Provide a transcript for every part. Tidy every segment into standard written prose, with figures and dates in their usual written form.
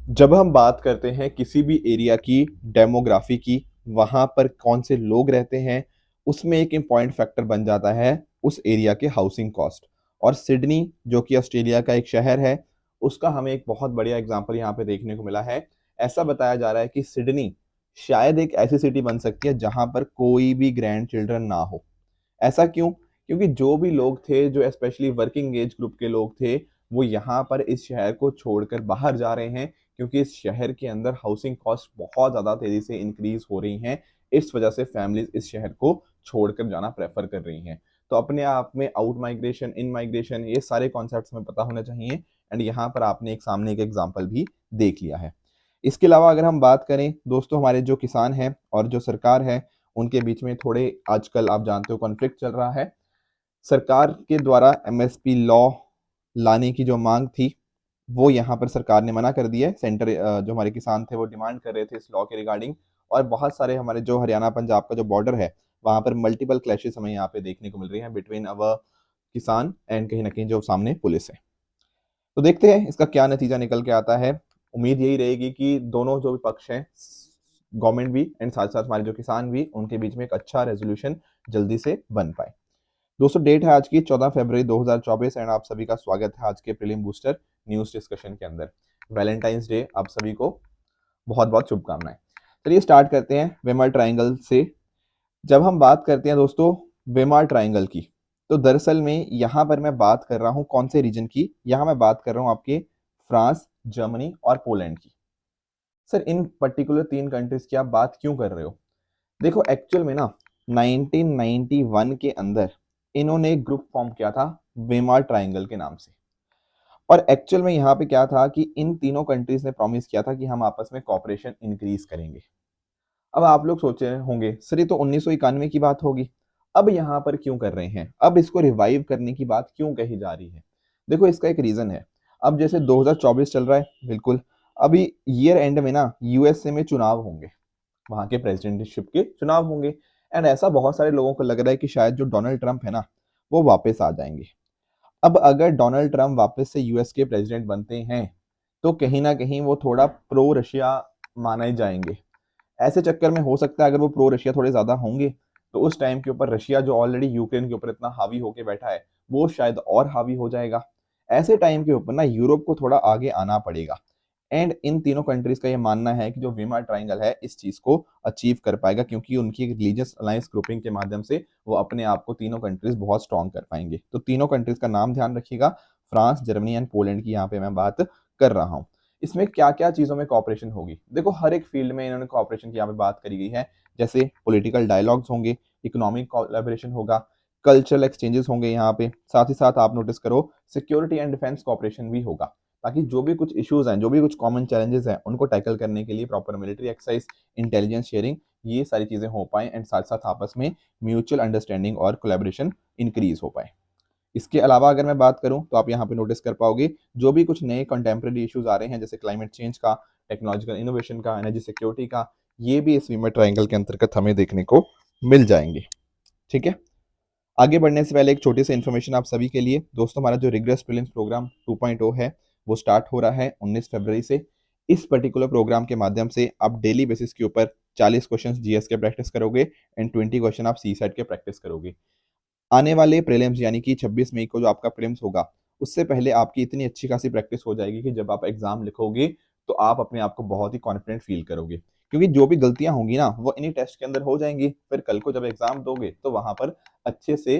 जब हम बात करते हैं किसी भी एरिया की डेमोग्राफी की, वहां पर कौन से लोग रहते हैं, उसमें एक इम्पॉर्टेंट फैक्टर बन जाता है उस एरिया के हाउसिंग कॉस्ट। और सिडनी जो कि ऑस्ट्रेलिया का एक शहर है, उसका हमें एक बहुत बढ़िया एग्जांपल यहाँ पे देखने को मिला है। ऐसा बताया जा रहा है कि सिडनी शायद एक ऐसी सिटी बन सकती है जहां पर कोई भी ग्रैंड चिल्ड्रन ना हो। ऐसा क्यों? क्योंकि जो भी लोग थे, जो स्पेशली वर्किंग एज ग्रुप के लोग थे, वो यहाँ पर इस शहर को छोड़कर बाहर जा रहे हैं, क्योंकि इस शहर के अंदर हाउसिंग कॉस्ट बहुत ज़्यादा तेज़ी से इंक्रीज हो रही हैं। इस वजह से फैमिलीज इस शहर को छोड़कर जाना प्रेफर कर रही हैं। तो अपने आप में आउट माइग्रेशन, इन माइग्रेशन, ये सारे कॉन्सेप्ट्स हमें पता होने चाहिए। एंड यहाँ पर आपने एक सामने एक एग्जाम्पल भी देख लिया है। इसके अलावा अगर हम बात करें दोस्तों, हमारे जो किसान हैं और जो सरकार है, उनके बीच में थोड़े आजकल आप जानते हो कॉन्फ्लिक्ट चल रहा है। सरकार के द्वारा एमएसपी लॉ लाने की जो मांग थी, वो यहाँ पर सरकार ने मना कर दिया है। सेंटर जो हमारे किसान थे वो डिमांड कर रहे थे इस लॉ के रिगार्डिंग। और बहुत सारे हमारे जो हरियाणा पंजाब का जो बॉर्डर है, वहां पर मल्टीपल क्लैशेस हमें यहाँ पे देखने को मिल रही हैं बिटवीन अवर किसान एंड कहीं ना कहीं जो सामने पुलिस है। तो देखते हैं इसका क्या नतीजा निकल के आता है। उम्मीद यही रहेगी कि दोनों जो भी पक्ष हैं, गवर्नमेंट भी एंड साथ साथ हमारे जो किसान भी, उनके बीच में एक अच्छा रेजोल्यूशन जल्दी से बन पाए। दोस्तों डेट है आज की 14 फरवरी 2024 एंड आप सभी का स्वागत है आज के प्रीलिम बूस्टर न्यूज डिस्कशन के अंदर। वैलेंटाइंस डे आप सभी को बहुत बहुत शुभकामनाएं। चलिए स्टार्ट करते हैं वेमर ट्राइंगल से। जब हम बात करते हैं दोस्तों वेमर ट्राइंगल की, तो दरअसल में यहाँ पर मैं बात कर रहा हूँ कौन से रीजन की? यहाँ मैं बात कर रहा हूँ आपके फ्रांस, जर्मनी और पोलैंड की। सर इन पर्टिकुलर तीन कंट्रीज की आप बात क्यों कर रहे हो? देखो एक्चुअल में ना 1991 के अंदर इन्होंने एक ग्रुप फॉर्म किया था वेमार ट्रायंगल के नाम से। और एक्चुअल में यहाँ पे क्या था कि इन तीनों कंट्रीज ने प्रॉमिस किया था कि हम आपस में कॉपरेशन इंक्रीज करेंगे। अब आप लोग सोच रहे होंगे सर ये तो 1991 की बात होगी, अब यहाँ पर क्यों कर रहे हैं, अब इसको रिवाइव करने की बात क्यों कही जा रही है? देखो इसका एक रीजन है। अब जैसे 2024 चल रहा है, बिल्कुल अभी ईयर एंड में ना यूएसए में चुनाव होंगे, वहां के प्रेसिडेंटशिप के चुनाव होंगे। एंड ऐसा बहुत सारे लोगों को लग रहा है कि शायद जो डोनाल्ड ट्रंप है ना, वो वापस आ जाएंगे। अब अगर डोनाल्ड ट्रंप वापस से यूएस के प्रेसिडेंट बनते हैं, तो कहीं ना कहीं वो थोड़ा प्रो रशिया माने जाएंगे। ऐसे चक्कर में हो सकता है अगर वो प्रो रशिया थोड़े ज्यादा होंगे, तो उस टाइम के ऊपर रशिया जो ऑलरेडी यूक्रेन के ऊपर इतना हावी होके बैठा है, वो शायद और हावी हो जाएगा। ऐसे टाइम के ऊपर ना यूरोप को थोड़ा आगे आना पड़ेगा। एंड इन तीनों कंट्रीज का ये मानना है कि जो वीमा ट्राइंगल है इस चीज को अचीव कर पाएगा, क्योंकि उनकी एक रिलीजियस अलायंस ग्रुपिंग के माध्यम से वो अपने आप को तीनों कंट्रीज बहुत स्ट्रॉन्ग कर पाएंगे। तो तीनों कंट्रीज का नाम ध्यान रखिएगा, फ्रांस, जर्मनी एंड पोलैंड की यहाँ पे मैं बात कर रहा हूँ। इसमें क्या क्या चीजों में कॉपरेशन होगी? देखो हर एक फील्ड में इन्होंने कॉपरेशन की यहाँ पे बात करी गई है। जैसे पॉलिटिकल डायलॉग्स होंगे, इकोनॉमिक कोलैबोरेशन होगा, कल्चरल एक्सचेंजेस होंगे यहाँ पे, साथ ही साथ आप नोटिस करो सिक्योरिटी एंड डिफेंस कॉपरेशन भी होगा, ताकि जो भी कुछ इश्यूज हैं, जो भी कुछ कॉमन चैलेंजेस हैं, उनको टैकल करने के लिए proper military exercise, intelligence sharing, ये सारी चीजें हो पाए एंड साथ साथ आपस में म्यूचुअल अंडरस्टैंडिंग और कोलैबोरेशन इंक्रीज हो पाए। इसके अलावा अगर मैं बात करूं तो आप यहाँ पे नोटिस कर पाओगे जो भी कुछ नए कंटेम्प्रेरी इश्यूज आ रहे हैं, जैसे क्लाइमेट चेंज का, टेक्नोलॉजिकल इनोवेशन का, एनर्जी सिक्योरिटी का, ये भी इस वीमर ट्रायंगल के अंतर्गत हमें देखने को मिल जाएंगे। ठीक है, आगे बढ़ने से पहले एक छोटी सी इन्फॉर्मेशन आप सभी के लिए दोस्तों, हमारा जो रिग्रेस प्रीलिम्स प्रोग्राम 2.0 है वो स्टार्ट हो रहा है 19 फरवरी से। इस पर्टिकुलर प्रोग्राम के माध्यम से आप डेली बेसिस के ऊपर 40 क्वेश्चन जीएस के प्रैक्टिस करोगे एंड 20 क्वेश्चन आप सी सेट के प्रैक्टिस करोगे। आने वाले प्रीलिम्स यानी कि 26 मई को जो आपका प्रीलिम्स होगा, उससे पहले आपकी इतनी अच्छी खासी प्रैक्टिस हो जाएगी कि जब आप एग्जाम लिखोगे तो आप अपने आप को बहुत ही कॉन्फिडेंट फील करोगे, क्योंकि जो भी गलतियां होंगी ना वो इन्हीं टेस्ट के अंदर हो जाएंगी। फिर कल को जब एग्जाम दोगे तो वहां पर अच्छे से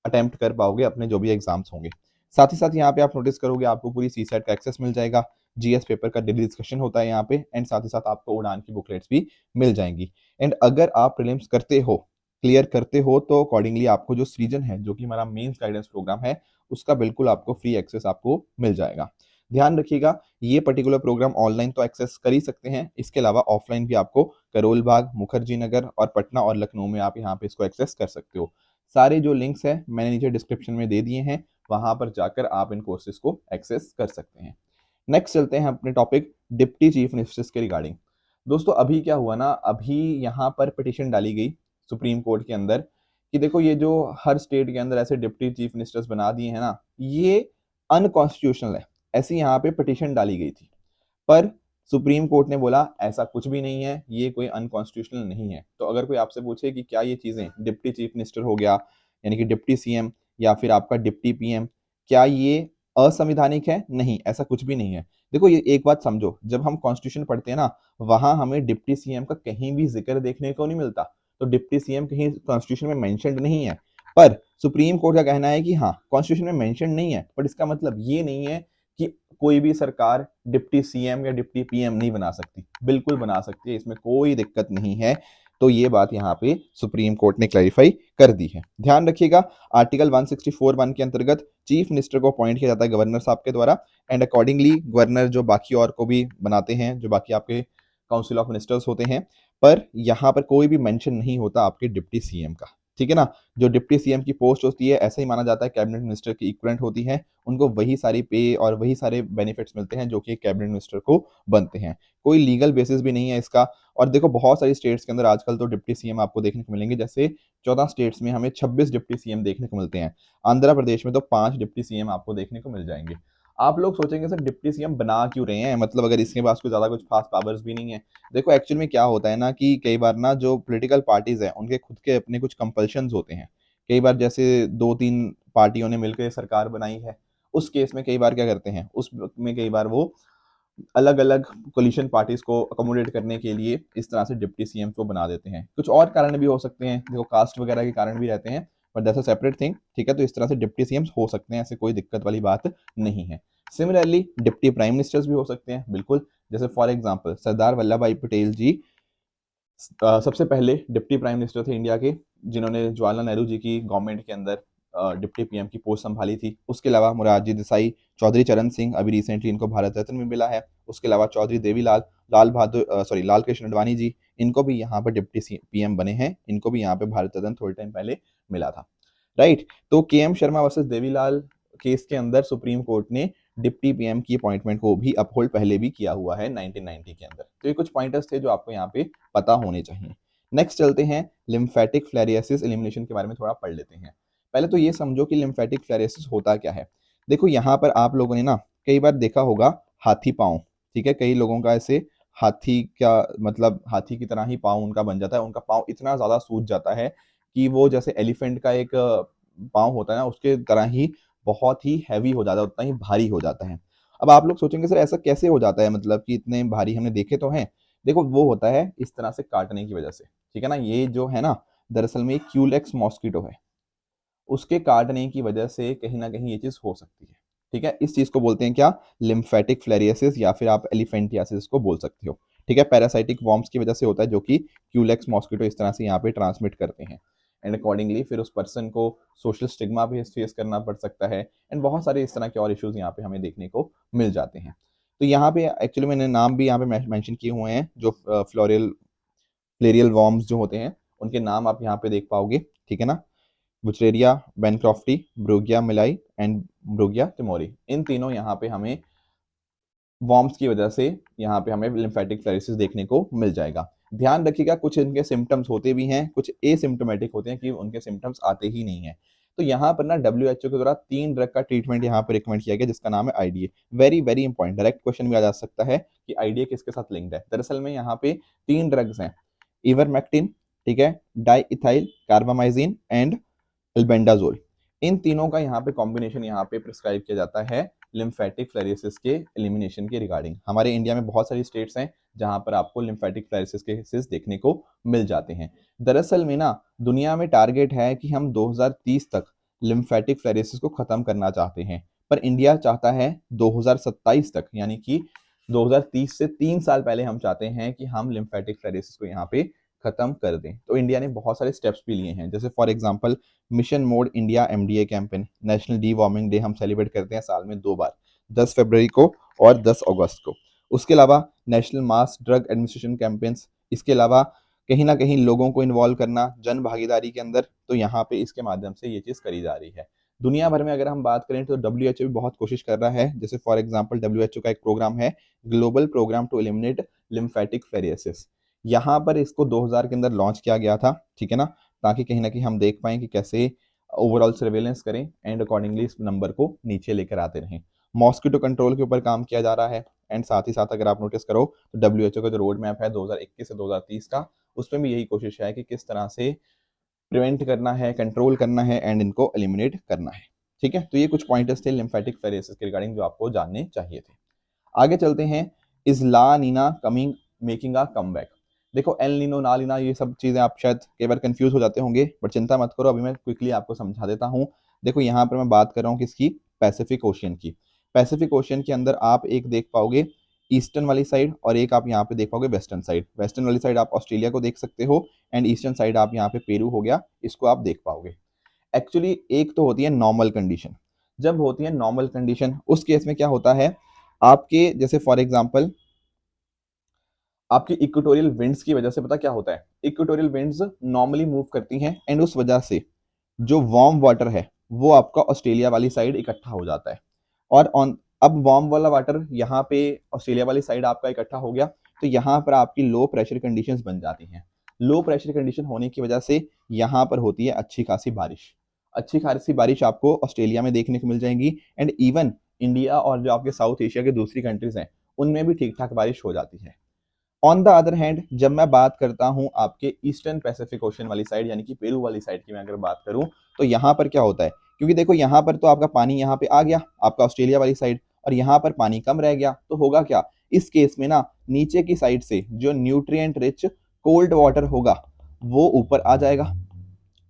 अटेम्प्ट कर पाओगे अपने जो भी एग्जाम्स होंगे। साथ ही साथ यहाँ पे आप नोटिस करोगे आपको पूरी सी सेट का एक्सेस मिल जाएगा, जीएस पेपर का डेली डिस्कशन होता है यहाँ पे, एंड साथ ही साथ आपको उड़ान की बुकलेट्स भी मिल जाएंगी। एंड अगर आप प्रीलिम्स करते हो, क्लियर करते हो, तो अकॉर्डिंगली आपको जो सृजन है, जो कि हमारा मेंस गाइडेंस प्रोग्राम है, उसका बिल्कुल आपको फ्री एक्सेस आपको मिल जाएगा। ध्यान रखिएगा ये पर्टिकुलर प्रोग्राम ऑनलाइन तो एक्सेस कर ही सकते हैं, इसके अलावा ऑफलाइन भी आपको करोल बाग, मुखर्जी नगर और पटना और लखनऊ में आप यहाँ पे इसको एक्सेस कर सकते हो। सारे जो लिंक्स हैं मैंने नीचे डिस्क्रिप्शन में दे दिए हैं, वहां पर जाकर आप इन कोर्सेज को एक्सेस कर सकते हैं। नेक्स्ट चलते हैं अपने टॉपिक डिप्टी चीफ मिनिस्टर्स के रिगार्डिंग। दोस्तों अभी क्या हुआ ना, अभी यहाँ पर पिटिशन डाली गई सुप्रीम कोर्ट के अंदर कि देखो ये जो हर स्टेट के अंदर ऐसे डिप्टी चीफ मिनिस्टर्स बना दिए हैं ना, ये अनकॉन्स्टिट्यूशनल है। ऐसी यहाँ पे पिटिशन डाली गई थी। पर सुप्रीम कोर्ट ने बोला ऐसा कुछ भी नहीं है, ये कोई अनकॉन्स्टिट्यूशनल नहीं है। तो अगर कोई आपसे पूछे कि क्या ये चीजें, डिप्टी चीफ मिनिस्टर हो गया यानी कि डिप्टी सीएम, या फिर आपका डिप्टी पीएम, क्या ये असंवैधानिक है? नहीं, ऐसा कुछ भी नहीं है। देखो ये एक बात समझो, जब हम कॉन्स्टिट्यूशन पढ़ते हैं ना, वहां हमें डिप्टी सीएम का कहीं भी जिक्र देखने को नहीं मिलता। तो डिप्टी सीएम कहीं कॉन्स्टिट्यूशन में मेंशन्ड नहीं है। पर सुप्रीम कोर्ट का कहना है कि हाँ कॉन्स्टिट्यूशन में मेंशन नहीं है, पर इसका मतलब ये नहीं है कि कोई भी सरकार डिप्टी सीएम या डिप्टी पीएम नहीं बना सकती। बिल्कुल बना सकती है, इसमें कोई दिक्कत नहीं है। तो ये बात यहाँ पे सुप्रीम कोर्ट ने क्लैरिफाई कर दी है। ध्यान रखिएगा, आर्टिकल 164(1) के अंतर्गत चीफ मिनिस्टर को अपॉइंट किया जाता है गवर्नर साहब के द्वारा, एंड अकॉर्डिंगली गवर्नर जो बाकी और को भी बनाते हैं, जो बाकी आपके काउंसिल ऑफ मिनिस्टर्स होते हैं। पर यहाँ पर कोई भी मेंशन नहीं होता आपके डिप्टी सीएम का, ठीक है ना। जो डिप्टी सीएम की पोस्ट होती है, ऐसा ही माना जाता है कैबिनेट मिनिस्टर की इक्विवेलेंट होती है, उनको वही सारी पे और वही सारे बेनिफिट्स मिलते हैं जो कि कैबिनेट मिनिस्टर को बनते हैं। कोई लीगल बेसिस भी नहीं है इसका। और देखो बहुत सारी स्टेट्स के अंदर आजकल तो डिप्टी सीएम आपको देखने को मिलेंगे, जैसे 14 स्टेट्स में हमें 26 डिप्टी सीएम देखने को मिलते हैं। आंध्र प्रदेश में तो 5 डिप्टी सीएम आपको देखने को मिल जाएंगे। आप लोग सोचेंगे सर डिप्टी सीएम बना क्यों रहे हैं, मतलब अगर इसके पास कोई ज्यादा कुछ खास पावर्स भी नहीं है। देखो एक्चुअल में क्या होता है ना कि कई बार ना जो पॉलिटिकल पार्टीज हैं उनके खुद के अपने कुछ कंपल्शंस होते हैं। कई बार जैसे 2-3 पार्टियों ने मिलकर सरकार बनाई है, उस केस में कई बार क्या करते हैं, उसमें कई बार वो अलग अलग कोलिशन पार्टीज को अकोमोडेट करने के लिए इस तरह से डिप्टी सीएम को बना देते हैं। कुछ और कारण भी हो सकते हैं, देखो कास्ट वगैरह के कारण भी रहते हैं, पर दैट्स अ सेपरेट थिंग, ठीक है। तो इस तरह से डिप्टी सीएम्स हो सकते हैं, ऐसे कोई दिक्कत वाली बात नहीं है। सिमिलरली डिप्टी प्राइम मिनिस्टर्स भी हो सकते हैं, बिल्कुल। जैसे फॉर एग्जाम्पल सरदार वल्लभ भाई पटेल जी सबसे पहले डिप्टी प्राइम मिनिस्टर थे इंडिया के, जिन्होंने जवाहरलाल नेहरू जी की गवर्नमेंट के अंदर डिप्टी पीएम की पोस्ट संभाली थी। उसके अलावा मोरारजी देसाई, चौधरी चरण सिंह, अभी रिसेंटली इनको भारत रत्न भी मिला है। उसके अलावा चौधरी देवीलाल, लाल कृष्ण अडवाणी जी, इनको भी यहाँ पर डिप्टी पीएम बने हैं, इनको भी यहाँ पे भारत रत्न थोड़े टाइम पहले मिला था, राइट। तो K M Sharma versus Devilal case के अंदर सुप्रीम कोर्ट ने डिप्टी पीएम की अपॉइंटमेंट को भी अपहोल्ड पहले भी किया हुआ है 1990 के अंदर। तो ये कुछ पॉइंटर्स थे जो आपको यहाँ पे पता होने चाहिए। नेक्स्ट चलते हैं, लिम्फेटिक फ्लेरियासिस एलिमिनेशन के बारे में थोड़ा पढ़ लेते हैं। पहले तो ये समझो कि लिम्फेटिक फ्लेरियासिस होता क्या है। देखो यहाँ पर आप लोगों ने ना कई बार देखा होगा हाथी पाँव, ठीक है। कई लोगों का ऐसे हाथी का मतलब हाथी की तरह ही पाँव उनका बन जाता है, उनका पाँव इतना ज्यादा सूज जाता है कि वो जैसे एलिफेंट का एक पाँव होता है ना, उसके तरह ही बहुत ही हैवी हो जाता है, उतना ही भारी हो जाता है। अब आप लोग सोचेंगे सर ऐसा कैसे हो जाता है, मतलब कि इतने भारी हमने देखे तो हैं। देखो वो होता है इस तरह से काटने की वजह से, ठीक है ना। ये जो है ना, दरअसल में क्यूलेक्स मॉस्किटो है, उसके काटने की वजह से कहीं ना कहीं ये चीज हो सकती है, ठीक है। इस चीज को बोलते हैं क्या, लिम्फेटिक फ्लेरियासिस, या फिर आप एलिफेंटियासिस को बोल सकते हो, ठीक है। पैरासाइटिक वॉर्म्स की वजह से होता है, जो कि क्यूलेक्स मॉस्किटो इस तरह से यहाँ पे ट्रांसमिट करते हैं। एंड अकॉर्डिंगली फिर उस पर्सन को सोशल स्टिग्मा भी फेस करना पड़ सकता है, एंड बहुत सारे इस तरह के और इश्यूज यहाँ पे हमें देखने को मिल जाते हैं। तो यहाँ पे एक्चुअली मैंने नाम भी यहाँ पे मेंशन किए हुए हैं, जो फ्लोरियल फ्लेरियल वॉर्म्स जो होते हैं उनके नाम आप यहाँ पे देख पाओगे, ठीक है ना। बुचरेरिया बेनक्रॉफ्टी, ब्रूगिया मिलाई एंड ब्रूगिया टिमोरी, इन तीनों यहाँ पे हमें वॉर्म्स की वजह से यहाँ पे हमें लिम्फेटिक फ्लेरिसिस देखने को मिल जाएगा। ध्यान रखिएगा कुछ इनके सिम्टम्स होते भी हैं, कुछ एसिम्टोमेटिक होते हैं कि उनके सिम्टम्स आते ही नहीं है। तो यहाँ पर ना WHO के द्वारा 3 ड्रग का ट्रीटमेंट यहाँ पर रिकमेंड किया गया, जिसका नाम है IDA. Very very important, direct question भी आ जा सकता है कि आईडीए किसके साथ लिंक्ड है। दरअसल में यहाँ पे 3 ड्रग्स हैं, इवरमेक्टिन, ठीक है, डाइइथाइल कार्बामाइजिन एंड एल्बेंडाजोल। इन तीनों का यहाँ पे कॉम्बिनेशन यहाँ पे प्रिस्क्राइब किया जाता है लिम्फेटिक फ्लेरिसिस के एलिमिनेशन के रिगार्डिंग। हमारे इंडिया में बहुत सारी स्टेट्स हैं जहां पर आपको लिम्फेटिक फ्लेरिसिस के केसेस देखने को मिल जाते हैं। दरअसल में ना दुनिया में टारगेट है कि हम 2030 तक लिम्फेटिक फ्लेरिसिस को खत्म करना चाहते हैं, पर इंडिया चाहता है 2027 तक, यानी कि 2030 से 3 साल पहले हम चाहते हैं कि हम लिम्फेटिक फ्लेरिसिस को यहाँ पे खत्म कर दें। तो इंडिया ने बहुत सारे स्टेप्स भी लिए हैं, जैसे for example mission mode India MDA campaign, national D warming day हम सेलिब्रेट करते हैं साल में 2 बार, 10 फरवरी को और 10 अगस्त को। उसके अलावा national mass drug administration campaigns, इसके अलावा कहीं ना कहीं लोगों को इन्वॉल्व करना जन भागीदारी के अंदर, तो यहाँ पे इसके माध्यम से ये चीज़ करी जा रही है। दुनिया भर में अगर हम बात करें तो WHO भी बहुत कोशिश कर रहा है, जैसे फॉर एग्जांपल WHO का एक प्रोग्राम है, global programme to eliminate lymphatic filariasis. यहाँ पर इसको 2000 के अंदर लॉन्च किया गया था, ठीक है ना, ताकि कहीं ना कहीं हम देख पाएं कि कैसे ओवरऑल सर्वेलेंस करें एंड अकॉर्डिंगली इस नंबर को नीचे लेकर आते रहें। मॉस्किटो कंट्रोल के ऊपर काम किया जा रहा है, एंड साथ ही साथ अगर आप नोटिस करो तो WHO का जो रोड मैप है 2021 से 2030 का, उसमें भी यही कोशिश है कि किस तरह से प्रिवेंट करना है, कंट्रोल करना है एंड इनको एलिमिनेट करना है। ठीक है, तो ये कुछ पॉइंटर्स थे लिम्फेटिक फेरेसिस के रिगार्डिंग जो आपको जानने चाहिए थे। आगे चलते हैं, is La Nina coming making a comeback. देखो एल नीनो ना लीना ये सब चीजें आप शायद कई बार कंफ्यूज हो जाते होंगे, बट चिंता मत करो, अभी मैं क्विकली आपको समझा देता हूँ। देखो यहाँ पर मैं बात कर रहा हूँ किसकी, पैसिफिक ओशियन की। पैसिफिक ओशियन के अंदर आप एक देख पाओगे ईस्टर्न वाली साइड, और एक आप यहाँ पे देख पाओगे वेस्टर्न साइड। वेस्टर्न वाली साइड आप ऑस्ट्रेलिया को देख सकते हो, एंड ईस्टर्न साइड आप यहाँ पे पेरू हो गया, इसको आप देख पाओगे। एक्चुअली एक तो होती है नॉर्मल कंडीशन, जब होती है नॉर्मल कंडीशन उस केस में क्या होता है, आपके जैसे फॉर एग्जांपल आपकी इक्वेटोरियल विंड्स की वजह से पता क्या होता है, इक्वेटोरियल विंड्स नॉर्मली मूव करती हैं एंड उस वजह से जो वार्म वाटर है वो आपका ऑस्ट्रेलिया वाली साइड इकट्ठा हो जाता है। और ऑन अब वार्म वाला वाटर यहाँ पे ऑस्ट्रेलिया वाली साइड आपका इकट्ठा हो गया, तो यहाँ पर आपकी लो प्रेशर कंडीशंस बन जाती हैं। लो प्रेशर कंडीशन होने की वजह से यहाँ पर होती है अच्छी खासी बारिश। अच्छी खासी बारिश आपको ऑस्ट्रेलिया में देखने को मिल जाएगी, एंड इवन इंडिया और जो आपके साउथ एशिया के दूसरी कंट्रीज हैं उनमें भी ठीक ठाक बारिश हो जाती है। ऑन द अदर हैंड जब मैं बात करता हूं आपके ईस्टर्न पैसिफिक ओशन वाली साइड यानी कि पेरू वाली साइड की मैं अगर बात करूं, तो यहां पर क्या होता है, क्योंकि देखो यहां पर तो आपका पानी यहां पे आ गया आपका ऑस्ट्रेलिया वाली साइड, और यहां पर पानी कम रह गया, तो होगा क्या, इस केस में ना नीचे की साइड से जो न्यूट्रिएंट रिच कोल्ड वाटर होगा वो ऊपर आ जाएगा,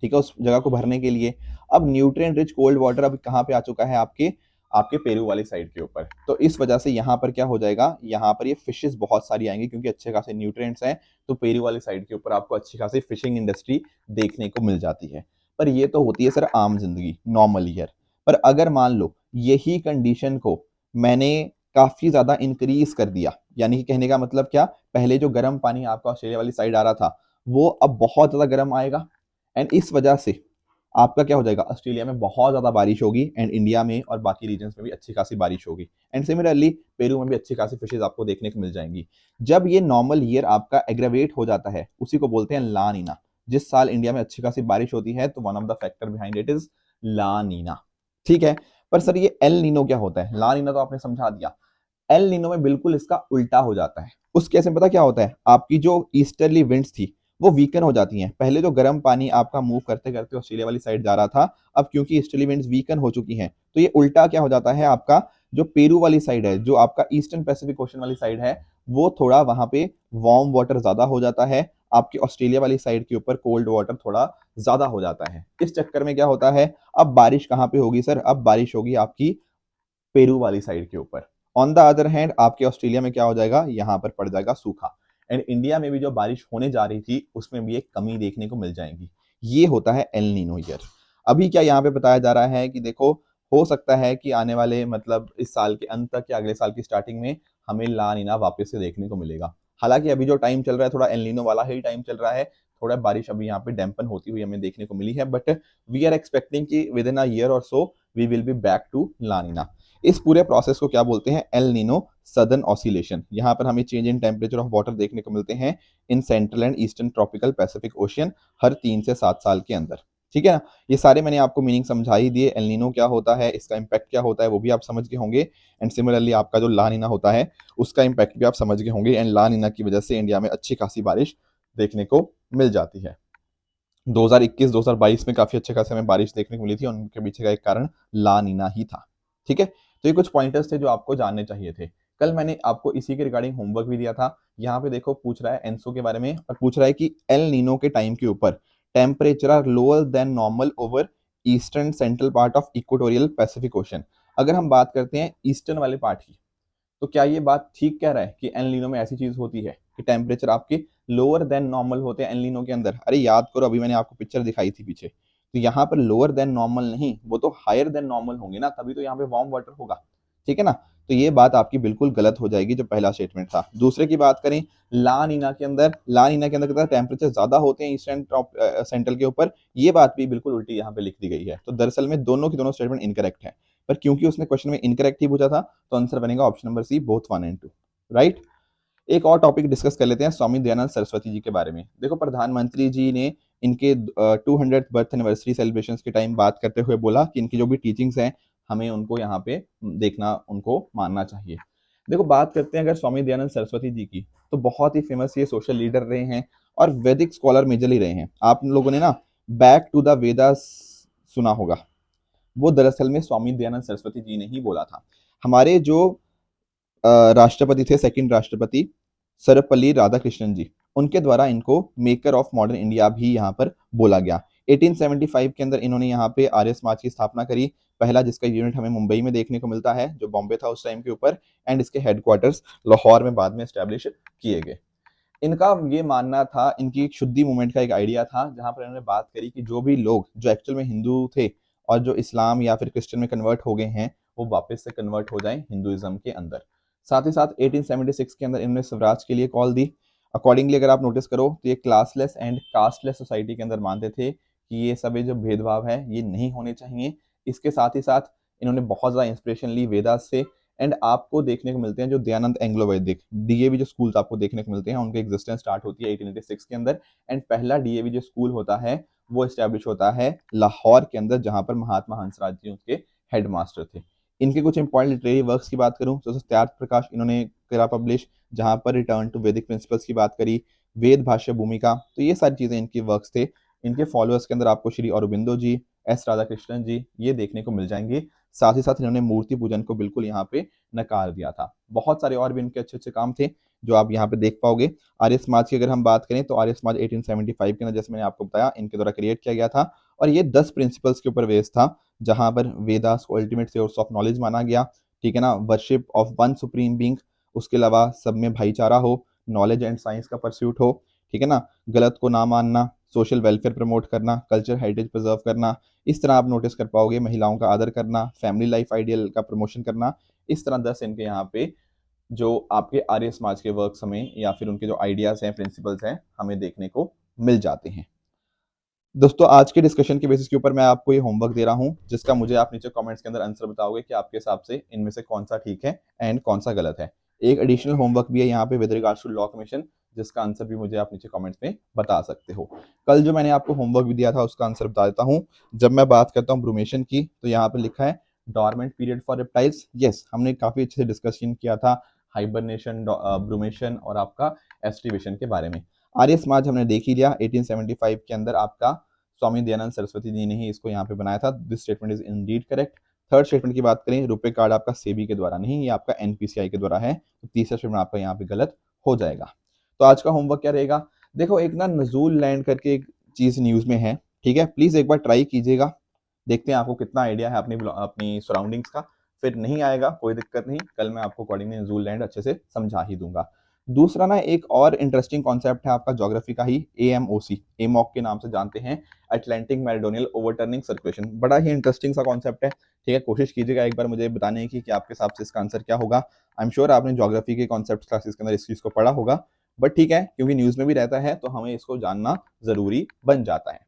ठीक है, उस जगह को भरने के लिए। अब न्यूट्रिएंट रिच कोल्ड वाटर अब कहाँ पे आ चुका है, आपके आपके पेरू वाली साइड के ऊपर, तो इस वजह से यहाँ पर क्या हो जाएगा, यहाँ पर ये फिशेस बहुत सारी आएंगी क्योंकि अच्छे खासे न्यूट्रिएंट्स हैं, तो पेरू वाली साइड के ऊपर आपको अच्छी खासी फिशिंग इंडस्ट्री देखने को मिल जाती है। पर ये तो होती है सर आम जिंदगी, नॉर्मल ईयर। पर अगर मान लो यही कंडीशन को मैंने काफी ज्यादा इंक्रीज कर दिया, यानी कि कहने का मतलब क्या, पहले जो गर्म पानी आपका ऑस्ट्रेलिया वाली साइड आ रहा था वो अब बहुत ज्यादा गर्म आएगा, एंड इस वजह से आपका क्या हो जाएगा, ऑस्ट्रेलिया में बहुत ज्यादा बारिश होगी, एंड इंडिया में और बाकी रीजन्स में भी अच्छी खासी बारिश होगी, एंड सिमिलरली पेरू में भी अच्छी खासी फिशेज आपको देखने को मिल जाएंगी। जब ये नॉर्मल ईयर आपका एग्रेवेट हो जाता है उसी को बोलते हैं ला नीना। जिस साल इंडिया में अच्छी खासी बारिश होती है तो one of the factor behind it is La Nina. ठीक है, पर सर ये एल नीनो क्या होता है, ला नीना तो आपने समझा दिया, एल नीनो में बिल्कुल इसका उल्टा हो जाता है। उस केस में पता क्या होता है, आपकी जो ईस्टर्ली विंड्स थी वो वीकन हो जाती हैं। पहले जो गर्म पानी आपका मूव करते करते ऑस्ट्रेलिया वाली साइड जा रहा था, अब क्योंकि ईस्टर्ली विंड्स वीकन हो चुकी हैं तो ये उल्टा क्या हो जाता है, आपका जो पेरू वाली साइड है, जो आपका ईस्टर्न पैसिफिक ओशन वाली साइड है, वो थोड़ा वहां पे वार्म वाटर ज्यादा हो जाता है, आपकी ऑस्ट्रेलिया वाली साइड के ऊपर कोल्ड वाटर थोड़ा ज्यादा हो जाता है। इस चक्कर में क्या होता है, अब बारिश कहाँ पे होगी सर, अब बारिश होगी आपकी पेरू वाली साइड के ऊपर। ऑन द अदर हैंड आपके ऑस्ट्रेलिया में क्या हो जाएगा, यहाँ पर पड़ जाएगा सूखा, एंड इंडिया में भी जो बारिश होने जा रही थी उसमें भी एक कमी देखने को मिल जाएगी। ये होता है एल नीनो ईयर। अभी क्या यहाँ पे बताया जा रहा है कि देखो हो सकता है कि आने वाले मतलब इस साल के अंत तक या अगले साल की स्टार्टिंग में हमें ला नीना वापस से देखने को मिलेगा। हालांकि अभी जो टाइम चल रहा है थोड़ा एल नीनो वाला ही टाइम चल रहा है, थोड़ा बारिश अभी यहाँ पे डैम्पन होती हुई हमें देखने को मिली है, बट वी आर एक्सपेक्टिंग कि विद इन अ ईयर और so we will be back to La Nina. इस पूरे प्रोसेस को क्या बोलते हैं, एल नीनो सदर्न ऑसिलेशन। यहाँ पर हमें change in temperature of water देखने को मिलते हैं in central and eastern tropical Pacific ocean हर 3 से 7 साल के अंदर। ठीक है ना, ये सारे मैंने आपको मीनिंग समझा ही दिए, एल नीनो क्या होता है, इसका इंपैक्ट क्या होता है वो भी आप समझ गए होंगे, एंड सिमिलरली आपका जो ला नीना होता है उसका इंपैक्ट भी आप समझ गए होंगे, एंड ला नीना की वजह से इंडिया में अच्छी खासी बारिश देखने को मिल जाती है। 2021-2022 में काफी अच्छे खासे हमें बारिश देखने को मिली थी, और उनके पीछे का एक कारण ला नीना ही था। ठीक है, तो ये कुछ पॉइंटर्स थे जो आपको जानने चाहिए थे। कल मैंने आपको इसी के रिगार्डिंग होमवर्क भी दिया था। यहाँ पे देखो पूछ रहा है एनसो के बारे में, और पूछ रहा है कि एल नीनो के टाइम के ऊपर temperature are lower than normal over eastern central part of equatorial Pacific ocean. अगर हम बात करते हैं ईस्टर्न वाले पार्ट की, तो क्या ये बात ठीक कह रहा है कि एल नीनो में ऐसी चीज होती है कि टेम्परेचर आपके लोअर देन नॉर्मल होते हैं एल नीनो के अंदर? अरे याद करो, अभी मैंने आपको पिक्चर दिखाई थी पीछे, तो यहाँ पर लोअर देन नॉर्मल नहीं, वो तो हायर देन नॉर्मल होंगे ना, तभी तो यहाँ पे वार्म वाटर होगा। ठीक है ना, तो ये बात आपकी बिल्कुल गलत हो जाएगी जो पहला स्टेटमेंट था। दूसरे की बात करें, ला नीना के अंदर, ला नीना के अंदर कितना टेम्परेचर ज्यादा होते हैं ईस्टर्न सेंट्रल के ऊपर, ये बात भी बिल्कुल उल्टी यहाँ पे लिख दी गई है। तो दरअसल में दोनों की दोनों स्टेटमेंट इनकरेक्ट है, पर क्योंकि उसने क्वेश्चन में इनकरेक्ट ही पूछा था तो आंसर बनेगा option number C, both 1 and 2। Right, एक और टॉपिक डिस्कस कर लेते हैं स्वामी दयानंद सरस्वती जी के बारे में। देखो प्रधानमंत्री जी ने इनके 200th बर्थ एनिवर्सरी सेलिब्रेशन के टाइम बात करते हुए बोला कि इनकी जो भी टीचिंग्स हैं हमें उनको यहाँ पे देखना, उनको मानना चाहिए। देखो बात करते हैं अगर स्वामी दयानंद सरस्वती जी की, तो बहुत ही फेमस ये सोशल लीडर रहे हैं और वैदिक स्कॉलर मेजरली रहे हैं। आप लोगों ने ना बैक टू द वेदास सुना होगा, वो दरअसल में स्वामी दयानंद सरस्वती जी ने ही बोला था। हमारे जो राष्ट्रपति थे, सेकंड राष्ट्रपति सर्वपल्ली राधाकृष्णन जी, उनके द्वारा इनको मेकर ऑफ मॉडर्न इंडिया भी यहाँ पर बोला गया। 1875 के अंदर इन्होंने यहाँ पे आर्य समाज की स्थापना करी, पहला जिसका यूनिट हमें मुंबई में देखने को मिलता है, जो बॉम्बे था उस टाइम के ऊपर, एंड इसके हेडक्वार्टर्स लाहौर में बाद में एस्टेब्लिश किए गए। इनका ये मानना था, इनकी एक शुद्धि मूवमेंट का एक आइडिया था, जहां पर इन्होंने बात करी कि जो भी लोग जो एक्चुअल में हिंदू थे और जो इस्लाम या फिर क्रिश्चियन में कन्वर्ट हो गए हैं, वो वापस से कन्वर्ट हो जाएं हिंदुइज्म के अंदर। साथ ही साथ 1876 के अंदर इन्होंने स्वराज के लिए कॉल दी। अकॉर्डिंगली अगर आप नोटिस करो तो ये क्लासलेस एंड कास्टलेस सोसाइटी के अंदर मानते थे कि ये सभी जो भेदभाव है ये नहीं होने चाहिए। इसके साथ ही साथ इन्होंने बहुत ज़्यादा इंस्पिरेशन ली वेदास से, एंड आपको देखने को मिलते हैं जो दयानंद एंग्लो वैदिक डीएवी जो स्कूल्स आपको देखने को मिलते हैं, उनके एग्जिस्टेंस स्टार्ट होती है 1886 के अंदर, एंड पहला डीएवी जो स्कूल होता है वो एस्टेब्लिश होता है लाहौर के अंदर, जहां पर महात्मा हंसराज जी उसके हेडमास्टर थे। इनके कुछ इंपॉर्टेंट लिटरेरी वर्क्स की बात करूं तो सत्यार्थ प्रकाश इन्होंने करा पब्लिश, जहां पर रिटर्न टू वैदिक प्रिंसिपल्स की बात करी, वेद भाष्य भूमिका, तो ये सारी चीजें इनकी वर्क्स थे। इनके फॉलोअर्स के अंदर आपको श्री अरबिंदो जी, एस राधाकृष्णन जी ये देखने को मिल जाएंगे। साथ ही साथ इन्होंने मूर्ति पूजन को बिल्कुल यहाँ पे नकार दिया था। बहुत सारे और भी इनके अच्छे अच्छे काम थे जो आप यहाँ पे देख पाओगे। आर्य समाज की अगर हम बात करें तो आर्य समाज 1875 के अंदर, जैसे मैंने आपको बताया, इनके द्वारा क्रिएट किया गया था, और ये 10 प्रिंसिपल्स के ऊपर बेस्ड था, जहां पर वेदास को अल्टीमेट सोर्स ऑफ नॉलेज माना गया, ठीक है ना, worship of one supreme being, उसके अलावा सब में भाईचारा हो, नॉलेज एंड साइंस का परस्यूट हो, ठीक है ना, गलत को ना मानना, सोशल वेलफेयर प्रमोट करना, कल्चर हेरिटेज प्रिजर्व करना, इस तरह आप नोटिस कर पाओगे, महिलाओं का आदर करना, फैमिली लाइफ आइडियल का प्रमोशन करना। इस तरह 10 इनके यहाँ पे जो आपके आर्य समाज के वर्क्स हमें या फिर उनके जो आइडियाज हैं, प्रिंसिपल्स हैं, हमें देखने को मिल जाते हैं। दोस्तों आज के डिस्कशन के बेसिस के ऊपर मैं आपको ये होमवर्क दे रहा हूँ, जिसका मुझे आप नीचे कमेंट्स के अंदर आंसर बताओगे कि आपके हिसाब से इनमें से कौन सा ठीक है एंड कौन सा गलत है। एक एडिशनल होमवर्क भी है यहाँ पे with regards to law commission, जिसका आंसर भी मुझे आप नीचे कमेंट्स में बता सकते हो। कल जो मैंने आपको होमवर्क भी दिया था उसका आंसर बता देता हूँ। जब मैं बात करता हूँ ब्रूमेशन की, तो यहाँ पे लिखा है dormant period for reptiles. Yes, हमने काफी अच्छे से डिस्कशन किया था हाइबरनेशन, ब्रूमेशन और आपका एस्टिवेशन के बारे में। आर्य समाज हमने देख ही लिया, 1875 के अंदर आपका स्वामी दयानंद सरस्वती जी ने ही इसको यहाँ पे बनाया था। This statement is Indeed correct. Third statement की बात करें, रुपए कार्ड आपका सेबी के द्वारा नहीं, ये आपका एनपीसीआई के द्वारा है, तो तीसरा स्टेटमेंट आपका यहाँ पे गलत हो जाएगा। तो आज का होमवर्क क्या रहेगा? देखो एक ना नजूल लैंड करके एक चीज न्यूज में है, ठीक है, प्लीज एक बार ट्राई कीजिएगा, देखते हैं आपको कितना आइडिया है अपनी अपनी सराउंडिंग्स का। फिर नहीं आएगा कोई दिक्कत नहीं, कल मैं आपको अकॉर्डिंगली नजूल लैंड अच्छे से समझा ही दूंगा। दूसरा ना एक और इंटरेस्टिंग कॉन्सेप्ट है आपका ज्योग्राफी का ही, एएमओसी, एमॉक के नाम से जानते हैं, अटलांटिक मेरिडोनियल ओवरटर्निंग सर्कुलेशन। बड़ा ही इंटरेस्टिंग सा कॉन्सेप्ट है, ठीक है, कोशिश कीजिएगा एक बार मुझे बताने की कि आपके हिसाब से इसका आंसर क्या होगा। आई एम श्योर आपने ज्योग्राफी के कॉन्सेप्ट क्लासेस के अंदर इस चीज को पढ़ा होगा, बट ठीक है, क्योंकि न्यूज में भी रहता है तो हमें इसको जानना जरूरी बन जाता है,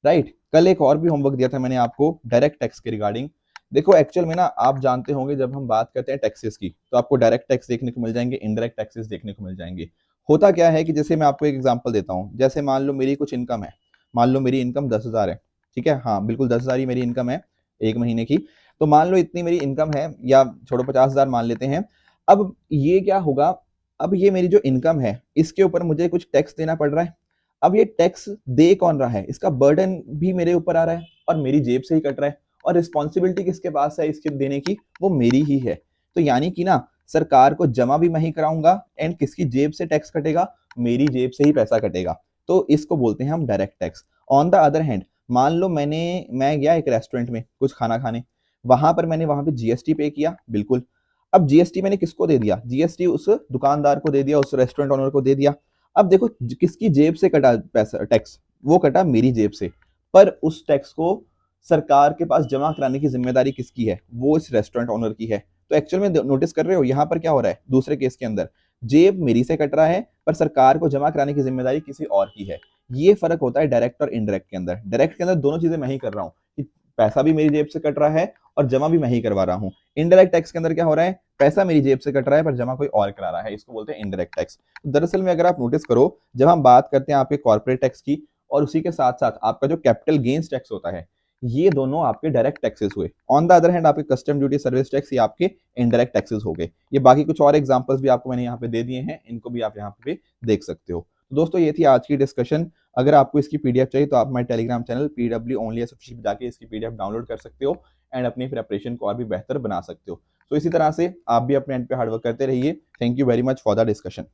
राइट। कल एक और भी होमवर्क दिया था मैंने आपको डायरेक्ट टैक्स के रिगार्डिंग। देखो एक्चुअल में ना आप जानते होंगे जब हम बात करते हैं टैक्सेस की, तो आपको डायरेक्ट टैक्स देखने को मिल जाएंगे, इनडायरेक्ट टैक्सेस देखने को मिल जाएंगे। होता क्या है कि जैसे मैं आपको एक एग्जांपल देता हूँ, जैसे मान लो मेरी कुछ इनकम है, मान लो मेरी इनकम 10,000 है, ठीक है, हाँ बिल्कुल 10,000 ही मेरी इनकम है एक महीने की। तो मान लो इतनी मेरी इनकम है, या छोड़ो 50,000 मान लेते हैं। अब ये क्या होगा, अब ये मेरी जो इनकम है इसके ऊपर मुझे कुछ टैक्स देना पड़ रहा है। अब ये टैक्स दे कौन रहा है, इसका बर्डन भी मेरे ऊपर आ रहा है और मेरी जेब से ही कट रहा है, और रिस्पॉन्सिबिलिटी किसके पास है इसके देने की, वो मेरी ही है। तो यानी कि ना सरकार को जमा भी मैं ही कराऊंगा, एंड किसकी जेब से टैक्स कटेगा, मेरी जेब से ही पैसा कटेगा। तो इसको बोलते हैं हम direct tax. On the other hand, मान लो मैं गया एक रेस्टोरेंट में कुछ खाना खाने, वहां पर मैंने वहां पे जीएसटी पे किया, बिल्कुल। अब जीएसटी मैंने किसको दे दिया, जीएसटी उस दुकानदार को दे दिया, उस रेस्टोरेंट ओनर को दे दिया। अब देखो किसकी जेब से कटा पैसा टैक्स, वो कटा मेरी जेब से, पर उस टैक्स को सरकार के पास जमा कराने की जिम्मेदारी किसकी है, वो इस रेस्टोरेंट ओनर की है। तो एक्चुअल में नोटिस कर रहे हो यहाँ पर क्या हो रहा है, दूसरे केस के अंदर जेब मेरी से कट रहा है पर सरकार को जमा कराने की जिम्मेदारी किसी और की है। ये फर्क होता है डायरेक्ट और इनडायरेक्ट के अंदर। डायरेक्ट के अंदर दोनों चीजें मैं ही कर रहा हूँ, पैसा भी मेरी जेब से कट रहा है और जमा भी मैं ही करवा रहा हूँ। इनडायरेक्ट टैक्स के अंदर क्या हो रहा है, पैसा मेरी जेब से कट रहा है पर जमा कोई और करा रहा है, इसको बोलते हैं इनडायरेक्ट टैक्स। दरअसल में अगर आप नोटिस करो, जब हम बात करते हैं आपके कॉर्पोरेट टैक्स की, और उसी के साथ साथ आपका जो कैपिटल गेन्स टैक्स होता है, ये दोनों आपके डायरेक्ट टैक्सेस हुए। ऑन द अदर हैंड आपके कस्टम ड्यूटी, सर्विस टैक्स, ये आपके इनडायरेक्ट टैक्सेस हो गए। ये बाकी कुछ और एग्जांपल्स भी आपको मैंने यहाँ पे दे दिए हैं, इनको भी आप यहाँ पे देख सकते हो। तो दोस्तों ये थी आज की डिस्कशन। अगर आपको इसकी पीडीएफ चाहिए तो आप हमारे Telegram channel PW only official जाके इसकी पीडीएफ डाउनलोड कर सकते हो एंड अपनी प्रिपरेशन को और भी बेहतर बना सकते हो। तो इसी तरह से आप भी अपने एंड पे हार्डवर्क करते रहिए। Thank you very much for the discussion.